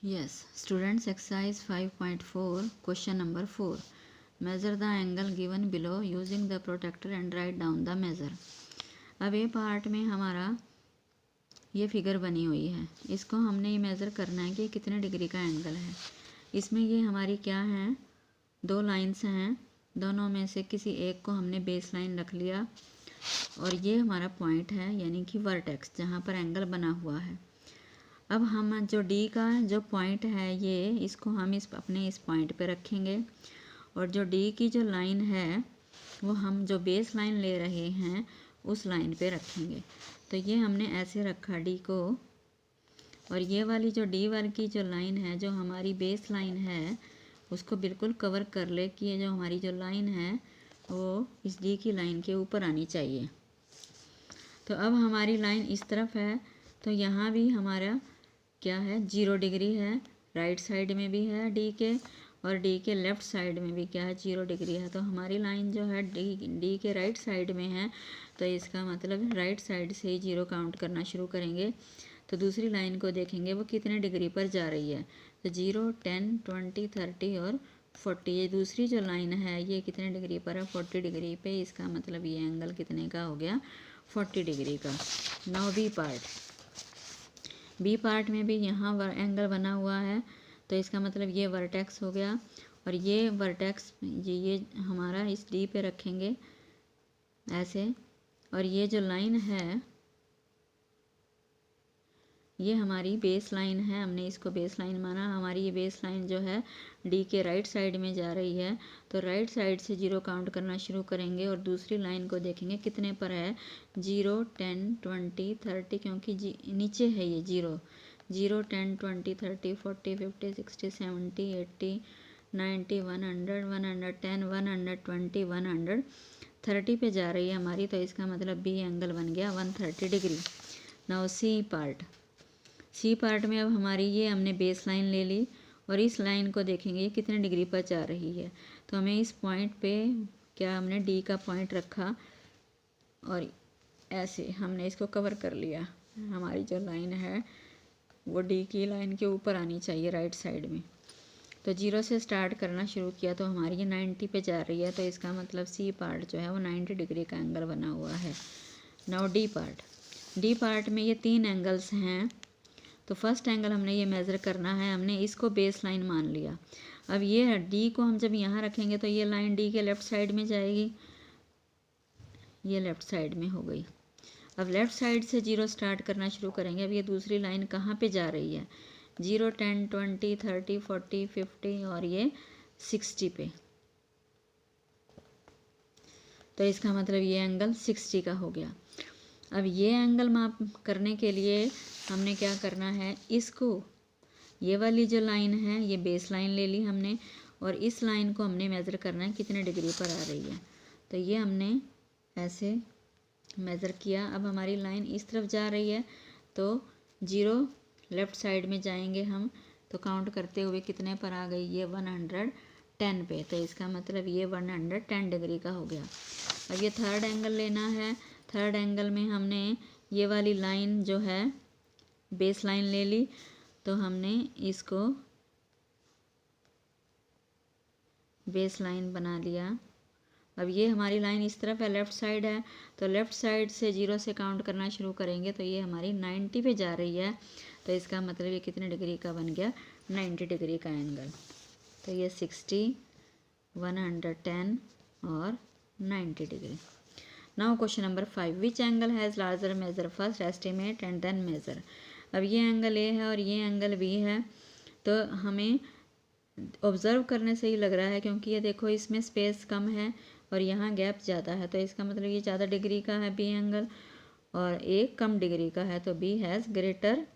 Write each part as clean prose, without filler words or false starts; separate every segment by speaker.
Speaker 1: Yes, students, exercise 5.4, question number 4. Measure the angle given below using the protractor and write down the measure. अब ये part में हमारा ये figure बनी हुई है, इसको हमने ये मेज़र करना है कि कितने डिग्री का एंगल है। इसमें ये हमारी क्या है, दो लाइंस हैं, दोनों में से किसी एक को हमने बेस लाइन रख लिया और ये हमारा पॉइंट है, यानी कि वर्टेक्स, जहाँ पर एंगल बना हुआ है। अब हम जो डी का जो पॉइंट है ये, इसको हम अपने इस पॉइंट पे रखेंगे और जो डी की जो लाइन है वो हम जो बेस लाइन ले रहे हैं उस लाइन पे रखेंगे। तो ये हमने ऐसे रखा डी को, और ये वाली जो डी वाली की जो लाइन है, जो हमारी बेस लाइन है, उसको बिल्कुल कवर कर ले कि ये जो हमारी जो लाइन है वो इस डी की लाइन के ऊपर आनी चाहिए। तो अब हमारी लाइन इस तरफ है, तो यहाँ भी हमारा क्या है, 0 डिग्री है, राइट साइड में भी है डी के, और डी के लेफ़्ट साइड में भी क्या है, 0 डिग्री है। तो हमारी लाइन जो है डी के राइट साइड में है, तो इसका मतलब राइट साइड से ही 0 काउंट करना शुरू करेंगे। तो दूसरी लाइन को देखेंगे वो कितने डिग्री पर जा रही है, तो 0, 10, 20, 30 और 40। ये दूसरी जो लाइन है ये कितने डिग्री पर है, 40 डिग्री पे। इसका मतलब ये एंगल कितने का हो गया, 40 डिग्री का। नाउ बी पार्ट में भी यहाँ एंगल बना हुआ है, तो इसका मतलब ये वर्टेक्स हो गया, और ये वर्टेक्स ये हमारा इस डी पे रखेंगे ऐसे, और ये जो लाइन है ये हमारी बेस लाइन है, हमने इसको बेस लाइन माना। हमारी ये बेस लाइन जो है डी के राइट साइड में जा रही है, तो राइट साइड से 0 काउंट करना शुरू करेंगे और दूसरी लाइन को देखेंगे कितने पर है, 0, 10, 20, 30, क्योंकि नीचे है ये 0, 0, 10, 20, 30, 40, 50, 60, 70, 80, 90, 100, 110, 120, 130 पे जा रही है हमारी, तो इसका मतलब बी एंगल बन गया 130 डिग्री। नाउ सी पार्ट में अब हमारी ये हमने बेस लाइन ले ली और इस लाइन को देखेंगे ये कितने डिग्री पर जा रही है। तो हमें इस पॉइंट पे क्या, हमने डी का पॉइंट रखा और ऐसे हमने इसको कवर कर लिया। हमारी जो लाइन है वो डी की लाइन के ऊपर आनी चाहिए राइट साइड में। तो 0 से स्टार्ट करना शुरू किया, तो हमारी ये 90 पे जा रही है, तो इसका मतलब सी पार्ट जो है वो 90 डिग्री का एंगल बना हुआ है। नाउ डी पार्ट में ये 3 एंगल्स हैं। तो फर्स्ट एंगल हमने ये मेज़र करना है, हमने इसको बेस लाइन मान लिया। अब ये डी को हम जब यहाँ रखेंगे तो ये लाइन डी के लेफ़्ट साइड में जाएगी, ये लेफ़्ट साइड में हो गई। अब लेफ़्ट साइड से 0 स्टार्ट करना शुरू करेंगे। अब ये दूसरी लाइन कहाँ पे जा रही है, 0, 10, 20, 30, 40, 50 और ये 60 पे। तो इसका मतलब ये एंगल 60 का हो गया। अब ये एंगल माप करने के लिए हमने क्या करना है, इसको ये वाली जो लाइन है ये बेस लाइन ले ली हमने, और इस लाइन को हमने मेज़र करना है कितने डिग्री पर आ रही है। तो ये हमने ऐसे मेज़र किया। अब हमारी लाइन इस तरफ जा रही है, तो 0 लेफ़्ट साइड में जाएंगे हम, तो काउंट करते हुए कितने पर आ गई, ये 110 पे। तो इसका मतलब ये 110 डिग्री का हो गया। अब ये थर्ड एंगल लेना है। थर्ड एंगल में हमने ये वाली लाइन जो है बेस लाइन ले ली, तो हमने इसको बेस लाइन बना लिया। अब ये हमारी लाइन इस तरफ है, लेफ़्ट साइड है, तो लेफ़्ट साइड से 0 से काउंट करना शुरू करेंगे, तो ये हमारी 90 पे जा रही है। तो इसका मतलब ये कितने डिग्री का बन गया, 90 डिग्री का एंगल। तो ये 60, 110 और 90 degree. Now question number 5, which angle has larger measure, first estimate and then measure. अब ये एंगल ए है और ये एंगल बी है, तो हमें ऑब्ज़र्व करने से ही लग रहा है, क्योंकि ये देखो इसमें स्पेस कम है और यहाँ गैप ज़्यादा है, तो इसका मतलब ये ज़्यादा डिग्री का है बी एंगल, और ए कम डिग्री का है, तो बी हैज़ ग्रेटर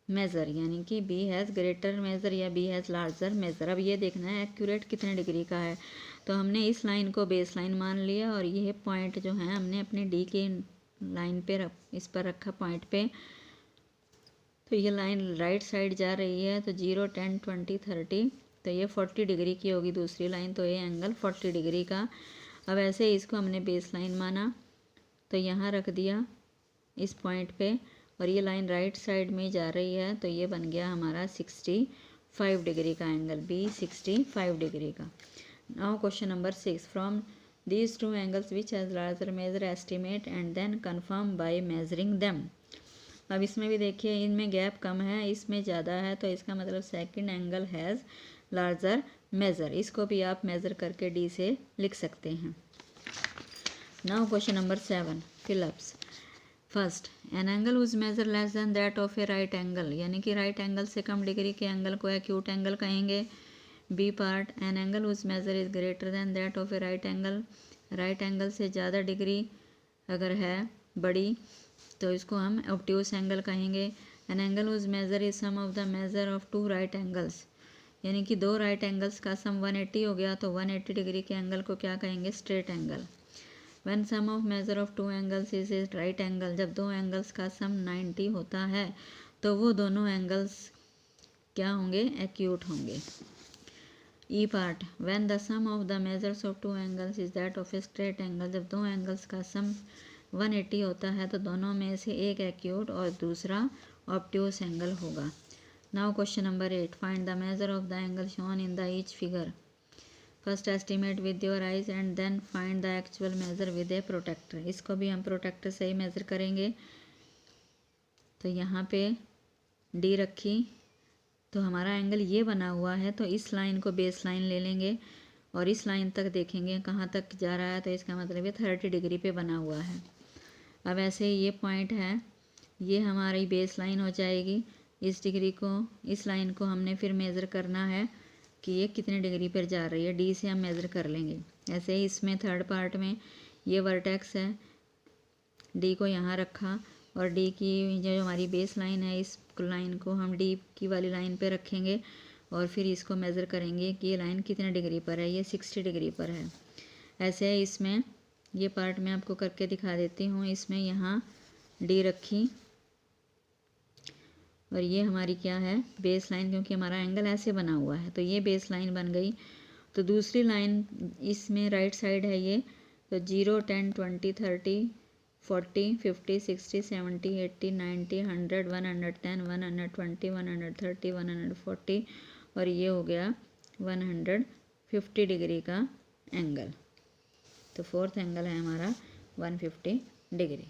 Speaker 1: मेज़र, यानी कि बी हैज़ ग्रेटर मेज़र या बी हैज़ लार्जर मेज़र। अब ये देखना है एक्यूरेट कितने डिग्री का है। तो हमने इस लाइन को बेस लाइन मान लिया, और ये पॉइंट जो है हमने अपने डी के लाइन पे इस पर रखा पॉइंट पे। तो ये लाइन राइट साइड जा रही है, तो 0, 10, 20, 30, तो ये 40 डिग्री की होगी दूसरी लाइन, तो ये एंगल 40 डिग्री का। अब ऐसे इसको हमने बेस लाइन माना, तो यहाँ रख दिया इस पॉइंट पे, और ये लाइन राइट साइड में जा रही है, तो ये बन गया हमारा 65 डिग्री का एंगल, बी 65 डिग्री का। Now question number 6, from these two angles which has larger measure estimate and then confirm by measuring them. अब इसमें भी देखिए, इनमें गैप कम है, इसमें ज़्यादा है, तो इसका मतलब second angle has larger measure. इसको भी आप मेज़र करके डी से लिख सकते हैं। Now question number 7, fill ups. First, an angle whose measure less than that of a right angle, यानी कि राइट एंगल से कम डिग्री के एंगल को एक्यूट एंगल कहेंगे। B part, an angle whose measure is greater than that of a right angle, right angle से ज़्यादा degree अगर है बड़ी तो इसको हम ऑब्ट्यूस एंगल कहेंगे। An angle whose measure is sum of the measure of two right angles, यानी कि दो राइट एंगल्स का सम 180 हो गया, तो 180 डिग्री के एंगल को क्या कहेंगे, straight angle. When sum of measure of two angles is a right angle, जब दो एंगल्स का सम 90 होता है तो वो दोनों एंगल्स क्या होंगे, एक्यूट होंगे। E part, when the sum of the measures of two angles is that of a straight angle, जब दो एंगल्स का सम 180 होता है तो दोनों में से एक एक्यूट और दूसरा ऑब्ट्यूस एंगल होगा। Now question number 8, find the measure of the angle shown in the each figure. First estimate with your eyes and then find the actual measure with a protractor. इसको भी हम protector से ही measure करेंगे। तो यहाँ पे D रखी, तो हमारा एंगल ये बना हुआ है, तो इस लाइन को बेस लाइन ले लेंगे और इस लाइन तक देखेंगे कहाँ तक जा रहा है, तो इसका मतलब ये 30 डिग्री पे बना हुआ है। अब ऐसे ये पॉइंट है, ये हमारी बेस लाइन हो जाएगी। इस डिग्री को, इस लाइन को हमने फिर मेज़र करना है कि ये कितने डिग्री पर जा रही है, डी से हम मेज़र कर लेंगे। ऐसे ही इसमें थर्ड पार्ट में ये वर्टेक्स है, डी को यहाँ रखा और डी की जो हमारी बेस लाइन है, इस लाइन को हम डी की वाली लाइन पे रखेंगे और फिर इसको मेज़र करेंगे कि ये लाइन कितने डिग्री पर है, ये 60 डिग्री पर है। ऐसे ही इसमें ये पार्ट मैं आपको करके दिखा देती हूँ। इसमें यहाँ डी रखी और ये हमारी क्या है, बेस लाइन, क्योंकि हमारा एंगल ऐसे बना हुआ है तो ये बेस लाइन बन गई। तो दूसरी लाइन इसमें राइट साइड है ये, तो 0, 10, 20, 30, 40, 50, 60, 70, 80, 90, 100, 110, 120, 130, 140 और ये हो गया 150 डिग्री का एंगल। तो फोर्थ एंगल है हमारा 150 डिग्री।